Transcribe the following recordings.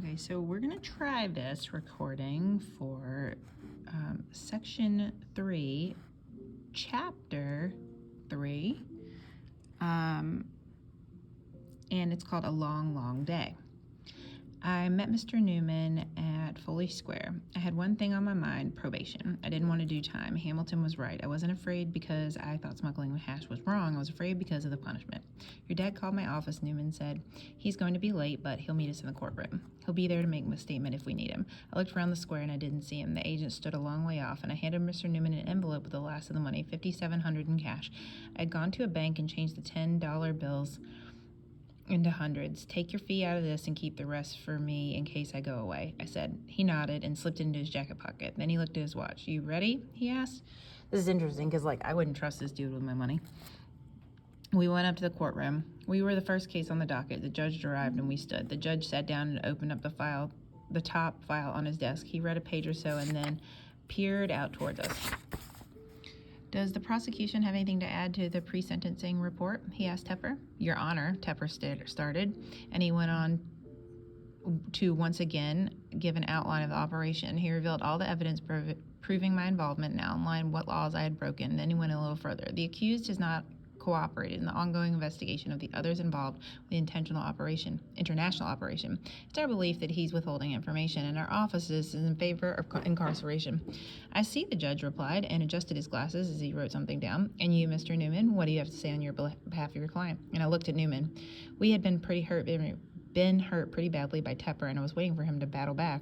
Okay, so we're gonna try this recording for section 3, chapter 3, and it's called A Long, Long Day. I met Mr. Newman at Foley Square. I had one thing on my mind, probation. I didn't want to do time. Hamilton was right. I wasn't afraid because I thought smuggling hash was wrong. I was afraid because of the punishment. Your dad called my office, Newman said. He's going to be late, but he'll meet us in the courtroom. He'll be there to make a statement if we need him. I looked around the square and I didn't see him. The agent stood a long way off, and I handed Mr. Newman an envelope with the last of the money, $5,700 in cash. I had gone to a bank and changed the $10 bills into hundreds. Take your fee out of this and keep the rest for me in case I go away, I said. He nodded and slipped into his jacket pocket. Then he looked at his watch. You ready? He asked. This is interesting because, I wouldn't trust this dude with my money. We went up to the courtroom. We were the first case on the docket. The judge arrived and we stood. The judge sat down and opened up the top file on his desk. He read a page or so and then peered out towards us. Does the prosecution have anything to add to the pre-sentencing report? He asked Tepper. Your Honor, Tepper started, and he went on to once again give an outline of the operation. He revealed all the evidence proving my involvement and outlined what laws I had broken. Then he went a little further. The accused has not cooperated in the ongoing investigation of the others involved with the international operation. It's our belief that he's withholding information, and our office is in favor of incarceration. I see, the judge replied, and adjusted his glasses as he wrote something down. And you, Mr. Newman, what do you have to say on your behalf of your client? And I looked at Newman. We had been hurt pretty badly by Tepper, and I was waiting for him to battle back.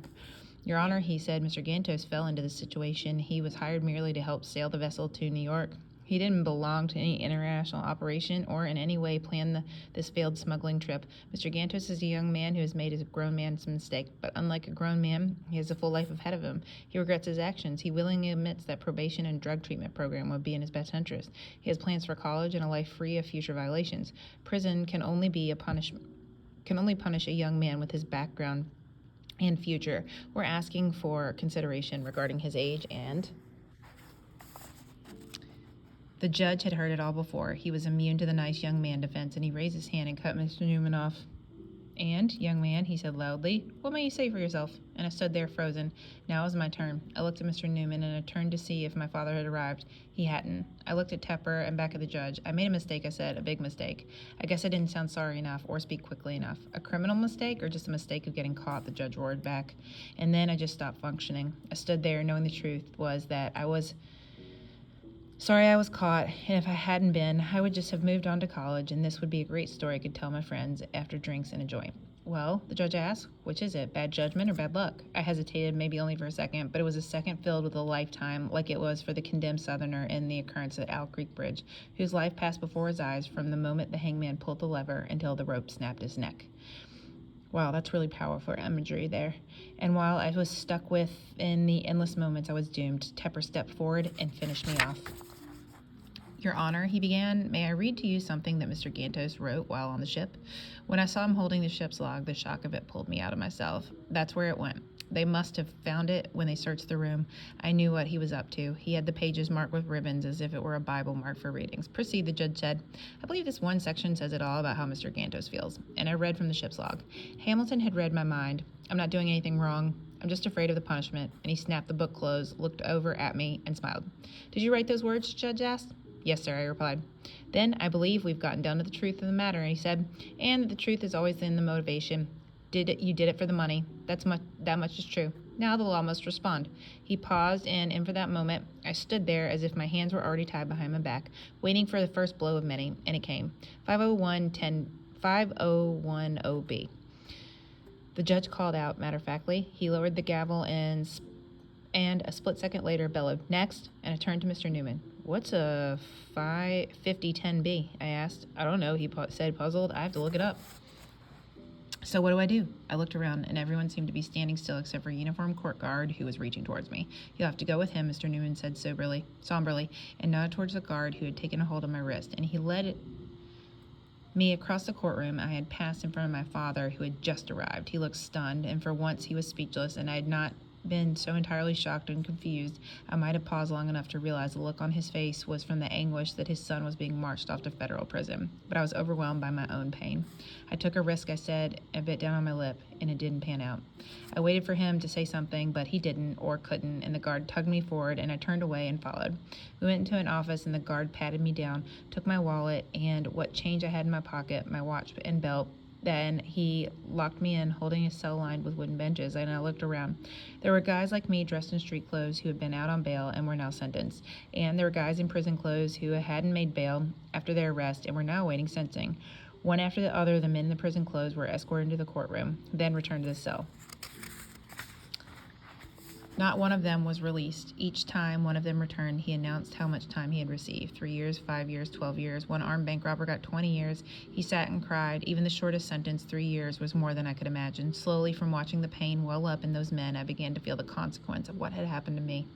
Your Honor, he said, Mr. Gantos fell into this situation. He was hired merely to help sail the vessel to New York. He didn't belong to any international operation or in any way plan this failed smuggling trip. Mr. Gantos is a young man who has made a grown man's mistake, but unlike a grown man, he has a full life ahead of him. He regrets his actions. He willingly admits that probation and drug treatment program would be in his best interest. He has plans for college and a life free of future violations. Prison can only punish a young man with his background and future. We're asking for consideration regarding his age and... The judge had heard it all before. He was immune to the nice young man defense, and he raised his hand and cut Mr. Newman off. And, young man, he said loudly, what may you say for yourself? And I stood there frozen. Now it was my turn. I looked at Mr. Newman, and I turned to see if my father had arrived. He hadn't. I looked at Tepper and back at the judge. I made a mistake, I said, a big mistake. I guess I didn't sound sorry enough or speak quickly enough. A criminal mistake or just a mistake of getting caught, the judge roared back. And then I just stopped functioning. I stood there knowing the truth was that I was sorry I was caught, and if I hadn't been, I would just have moved on to college, and this would be a great story I could tell my friends after drinks and a joint. Well, the judge asked, which is it, bad judgment or bad luck? I hesitated, maybe only for a second, but it was a second filled with a lifetime, like it was for the condemned Southerner in the occurrence at Owl Creek Bridge, whose life passed before his eyes from the moment the hangman pulled the lever until the rope snapped his neck. Wow, that's really powerful imagery there. And while I was stuck with in the endless moments I was doomed, Tepper stepped forward and finished me off. Your Honor, he began, may I read to you something that Mr. Gantos wrote while on the ship? When I saw him holding the ship's log, the shock of it pulled me out of myself. That's where it went. They must have found it when they searched the room. I knew what he was up to. He had the pages marked with ribbons as if it were a Bible marked for readings. Proceed, the judge said. I believe this one section says it all about how Mr. Gantos feels. And I read from the ship's log. Hamilton had read my mind. I'm not doing anything wrong. I'm just afraid of the punishment. And he snapped the book closed, looked over at me, and smiled. Did you write those words, the judge asked. Yes, sir, I replied. Then I believe we've gotten down to the truth of the matter, he said, and the truth is always in the motivation. You did it for the money. That much is true. Now the law must respond. He paused, and for that moment, I stood there as if my hands were already tied behind my back, waiting for the first blow of many, and it came. 5010B. The judge called out matter-of-factly. He lowered the gavel and a split second later bellowed, next, and I turned to Mr. Newman. What's a 5010B? I asked. I don't know, he said, puzzled. I have to look it up. So what do I do? I looked around, and everyone seemed to be standing still except for a uniformed court guard who was reaching towards me. You'll have to go with him, Mr. Newman said somberly, and nodded towards the guard who had taken a hold of my wrist, and he led me across the courtroom. I had passed in front of my father, who had just arrived. He looked stunned, and for once he was speechless, and I had not been so entirely shocked and confused, I might have paused long enough to realize the look on his face was from the anguish that his son was being marched off to federal prison. But I was overwhelmed by my own pain. I took a risk, I said, and bit down on my lip, and it didn't pan out. I waited for him to say something, but he didn't or couldn't, and the guard tugged me forward, and I turned away and followed. We went into an office, and the guard patted me down, took my wallet and what change I had in my pocket, my watch and belt. Then he locked me in, holding a cell lined with wooden benches, and I looked around. There were guys like me dressed in street clothes who had been out on bail and were now sentenced, and there were guys in prison clothes who hadn't made bail after their arrest and were now awaiting sentencing. One after the other, the men in the prison clothes were escorted into the courtroom, then returned to the cell. Not one of them was released. Each time one of them returned, he announced how much time he had received. 3 years, 5 years, 12 years. One armed bank robber got 20 years. He sat and cried. Even the shortest sentence, 3 years, was more than I could imagine. Slowly, from watching the pain well up in those men, I began to feel the consequence of what had happened to me.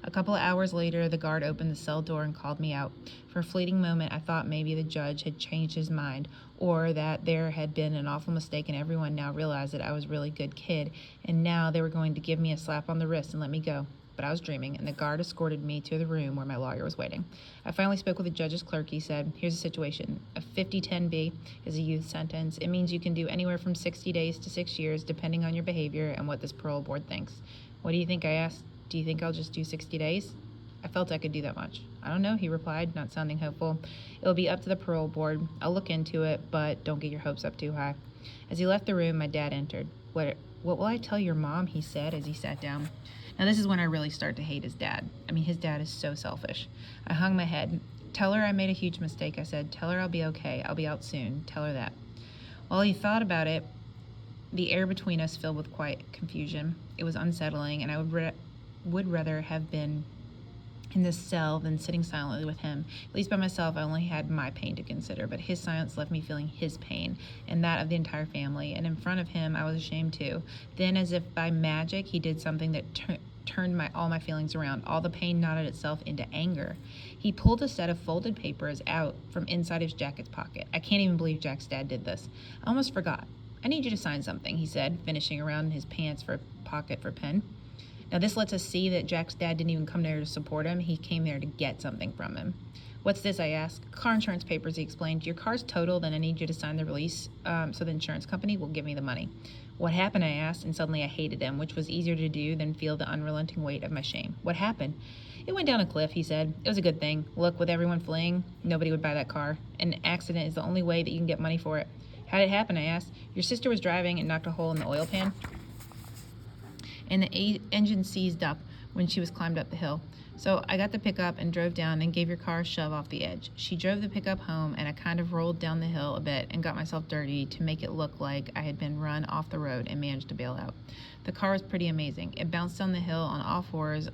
A couple of hours later, the guard opened the cell door and called me out. For a fleeting moment, I thought maybe the judge had changed his mind, or that there had been an awful mistake and everyone now realized that I was a really good kid, and now they were going to give me a slap on the wrist and let me go. But I was dreaming, and the guard escorted me to the room where my lawyer was waiting. I finally spoke with the judge's clerk. He said, "Here's the situation. A 5010B is a youth sentence. It means you can do anywhere from 60 days to 6 years, depending on your behavior and what this parole board thinks." "What do you think?" I asked. "Do you think I'll just do 60 days? I felt I could do that much. "I don't know," he replied, not sounding hopeful. "It'll be up to the parole board. I'll look into it, but don't get your hopes up too high." As he left the room, my dad entered. What will I tell your mom?" he said as he sat down. Now this is when I really start to hate his dad. I mean, his dad is so selfish. I hung my head. "Tell her I made a huge mistake," I said. "Tell her I'll be okay. I'll be out soon. Tell her that." While he thought about it, the air between us filled with quiet confusion. It was unsettling, and I would rather have been in this cell than sitting silently with him. At least by myself, I only had my pain to consider, but his silence left me feeling his pain and that of the entire family, and in front of him, I was ashamed too. Then, as if by magic, he did something that turned all my feelings around. All the pain knotted itself into anger. He pulled a set of folded papers out from inside his jacket's pocket. I can't even believe Jack's dad did this. I almost forgot. "I need you to sign something," he said, finishing around in his pants for a pocket for a pen. Now this lets us see that Jack's dad didn't even come there to support him. He came there to get something from him. "What's this?" I asked. "Car insurance papers," he explained. "Your car's totaled and I need you to sign the release so the insurance company will give me the money." "What happened?" I asked, and suddenly I hated him, which was easier to do than feel the unrelenting weight of my shame. "What happened?" "It went down a cliff," he said. "It was a good thing. Look, with everyone fleeing, nobody would buy that car. An accident is the only way that you can get money for it." "How did it happen?" I asked. "Your sister was driving and knocked a hole in the oil pan, and the engine seized up when she was climbed up the hill. So I got the pickup and drove down and gave your car a shove off the edge. She drove the pickup home, and I kind of rolled down the hill a bit and got myself dirty to make it look like I had been run off the road and managed to bail out. The car was pretty amazing. It bounced down the hill on all fours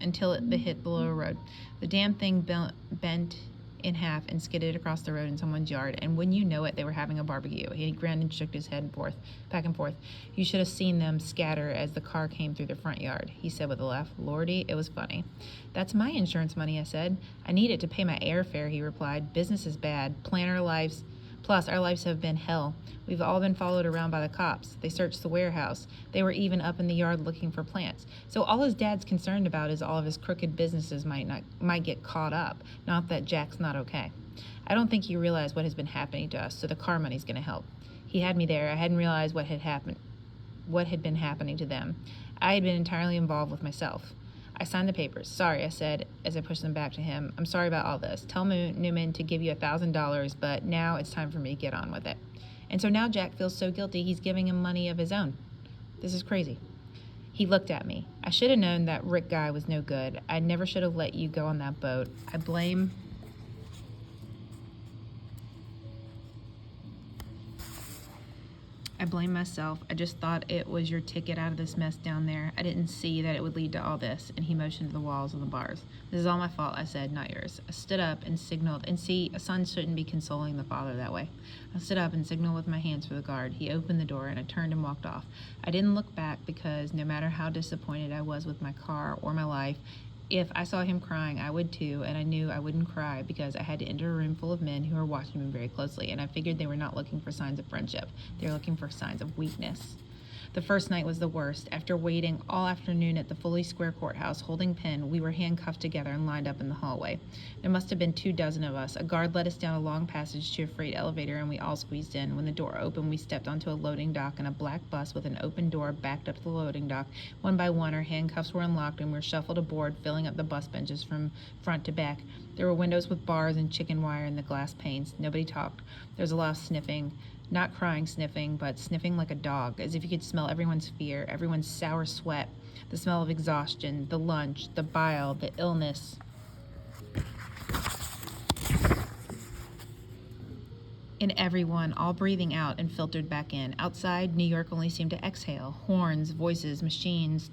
until it hit the lower road. The damn thing bent in half and skidded across the road in someone's yard, and when you know it, they were having a barbecue." He grinned and shook his head back and forth. "You should have seen them scatter as the car came through the front yard," he said with a laugh. "Lordy, it was funny." "That's my insurance money," I said. "I need it to pay my airfare," he replied. "Business is bad. Plus, our lives have been hell. We've all been followed around by the cops. They searched the warehouse. They were even up in the yard looking for plants. So all his dad's concerned about is all of his crooked businesses might get caught up, not that Jack's not okay. I don't think you realize what has been happening to us, so the car money's going to help." He had me there. I hadn't realized what had been happening to them. I had been entirely involved with myself. I signed the papers. "Sorry," I said as I pushed them back to him. "I'm sorry about all this. Tell Newman to give you $1,000, but now it's time for me to get on with it." And so now Jack feels so guilty he's giving him money of his own. This is crazy. He looked at me. "I should have known that Rick guy was no good. I never should have let you go on that boat. I blame myself. I just thought it was your ticket out of this mess down there. I didn't see that it would lead to all this." And he motioned to the walls and the bars. "This is all my fault," I said, "not yours." I stood up and signaled. And see, a son shouldn't be consoling the father that way. I stood up and signaled with my hands for the guard. He opened the door and I turned and walked off. I didn't look back because no matter how disappointed I was with my car or my life, if I saw him crying, I would too, and I knew I wouldn't cry because I had to enter a room full of men who were watching me very closely, and I figured they were not looking for signs of friendship. They were looking for signs of weakness. The first night was the worst. After waiting all afternoon at the fully square courthouse, holding pen, we were handcuffed together and lined up in the hallway. There must have been 24 of us. A guard led us down a long passage to a freight elevator, and we all squeezed in. When the door opened, we stepped onto a loading dock, and a black bus with an open door backed up to the loading dock. One by one, our handcuffs were unlocked, and we were shuffled aboard, filling up the bus benches from front to back. There were windows with bars and chicken wire in the glass panes. Nobody talked. There was a lot of sniffing. Not crying sniffing, but sniffing like a dog, as if you could smell everyone's fear, everyone's sour sweat, the smell of exhaustion, the lunch, the bile, the illness. In everyone, all breathing out and filtered back in. Outside, New York only seemed to exhale. Horns, voices, machines,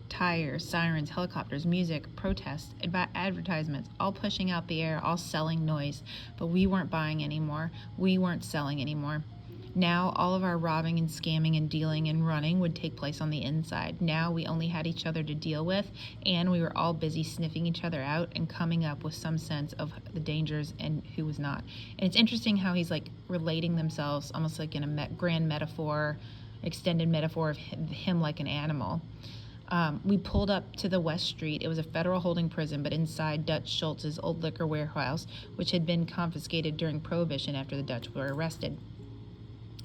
tires, sirens, helicopters, music, protests, advertisements, all pushing out the air, all selling noise. But we weren't buying anymore. We weren't selling anymore. Now all of our robbing and scamming and dealing and running would take place on the inside. Now we only had each other to deal with, and we were all busy sniffing each other out and coming up with some sense of the dangers and who was not. And it's interesting how he's like relating themselves almost like in a grand metaphor, extended metaphor of him like an animal. We pulled up to the West Street. It was a federal holding prison, but inside Dutch Schultz's old liquor warehouse, which had been confiscated during Prohibition after the Dutch were arrested.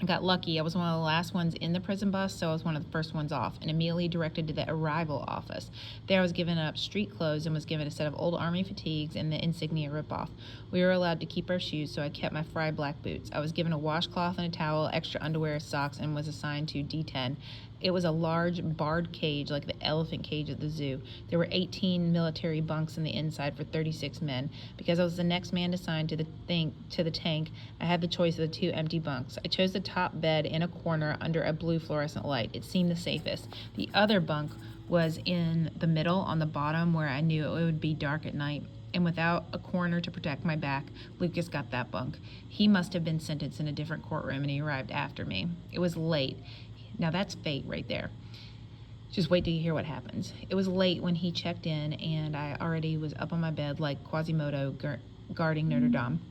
I got lucky. I was one of the last ones in the prison bus, so I was one of the first ones off, and immediately directed to the arrival office. There I was given up street clothes and was given a set of old army fatigues and the insignia ripoff. We were allowed to keep our shoes, so I kept my fried black boots. I was given a washcloth and a towel, extra underwear, socks, and was assigned to D10. It was a large barred cage like the elephant cage at the zoo. There were 18 military bunks in the inside for 36 men. Because I was the next man assigned to the tank, I had the choice of the 2 empty bunks. I chose the top bed in a corner under a blue fluorescent light. It seemed the safest. The other bunk was in the middle on the bottom where I knew it would be dark at night. And without a corner to protect my back, Lucas got that bunk. He must have been sentenced in a different courtroom, and he arrived after me. It was late. Now that's fate right there. Just wait till you hear what happens. It was late when he checked in, and I already was up on my bed like Quasimodo guarding Notre Dame.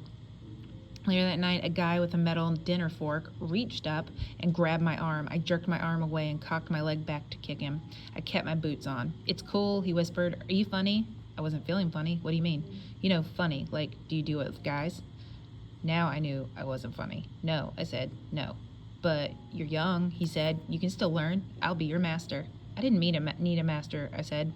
Later that night, a guy with a metal dinner fork reached up and grabbed my arm. I jerked my arm away and cocked my leg back to kick him. I kept my boots on. "It's cool," he whispered. "Are you funny?" I wasn't feeling funny. "What do you mean?" "You know, funny. Like, do you do it with guys?" Now I knew I wasn't funny. "No," I said. "No." "But you're young," he said. "You can still learn. I'll be your master." "I didn't need a master," I said.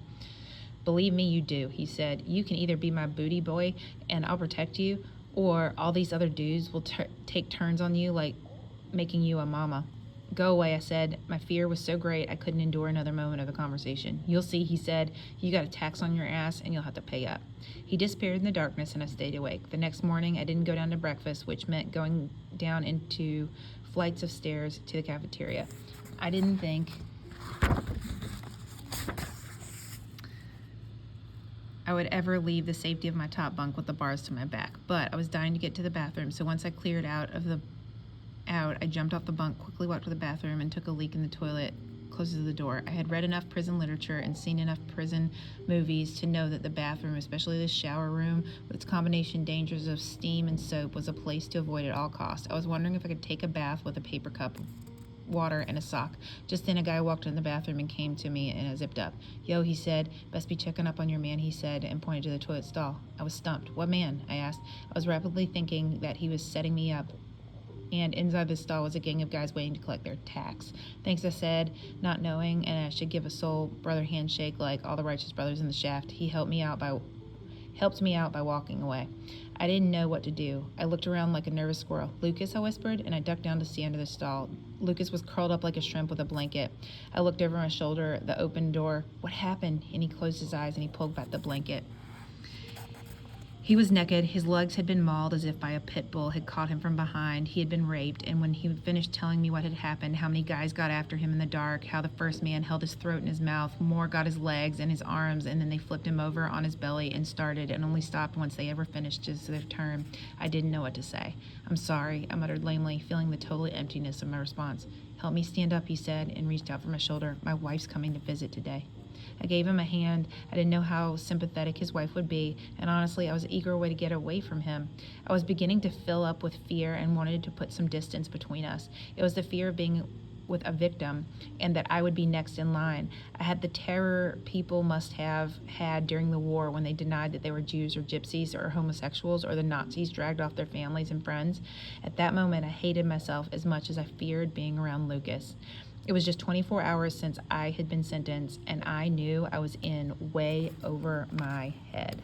"Believe me, you do," he said. "You can either be my booty boy and I'll protect you, or all these other dudes will take turns on you, like making you a mama." "Go away," I said. My fear was so great I couldn't endure another moment of the conversation. "You'll see," he said. "You got a tax on your ass and you'll have to pay up." He disappeared in the darkness and I stayed awake. The next morning I didn't go down to breakfast, which meant going down into flights of stairs to the cafeteria. I didn't think I would ever leave the safety of my top bunk with the bars to my back, but I was dying to get to the bathroom, so once I cleared out, I jumped off the bunk, quickly walked to the bathroom, and took a leak in the toilet close to the door. I had read enough prison literature and seen enough prison movies to know that the bathroom, especially the shower room, with its combination dangers of steam and soap, was a place to avoid at all costs. I was wondering if I could take a bath with a paper cup, water, and a sock. Just then a guy walked in the bathroom and came to me and I zipped up. "Yo," he said. "Best be checking up on your man," he said, and pointed to the toilet stall. I was stumped. "What man?" I asked. I was rapidly thinking that he was setting me up, and inside the stall was a gang of guys waiting to collect their tax. "Thanks," I said, not knowing, and I should give a soul brother handshake like all the righteous brothers in the shaft. He helped me out by walking away. I didn't know what to do. I looked around like a nervous squirrel. "Lucas," I whispered, and I ducked down to see under the stall. Lucas was curled up like a shrimp with a blanket. I looked over my shoulder at the open door. "What happened?" And he closed his eyes and he pulled back the blanket. He was naked. His legs had been mauled as if by a pit bull had caught him from behind. He had been raped, and when he finished telling me what had happened, how many guys got after him in the dark, how the first man held his throat in his mouth, more got his legs and his arms, and then they flipped him over on his belly and started, and only stopped once they ever finished their term, I didn't know what to say. "I'm sorry," I muttered lamely, feeling the total emptiness of my response. "Help me stand up," he said, and reached out for my shoulder. "My wife's coming to visit today." I gave him a hand. I didn't know how sympathetic his wife would be, and honestly, I was eager way to get away from him. I was beginning to fill up with fear and wanted to put some distance between us. It was the fear of being with a victim and that I would be next in line. I had the terror people must have had during the war when they denied that they were Jews or gypsies or homosexuals, or the Nazis dragged off their families and friends. At that moment, I hated myself as much as I feared being around Lucas. It was just 24 hours since I had been sentenced, and I knew I was in way over my head.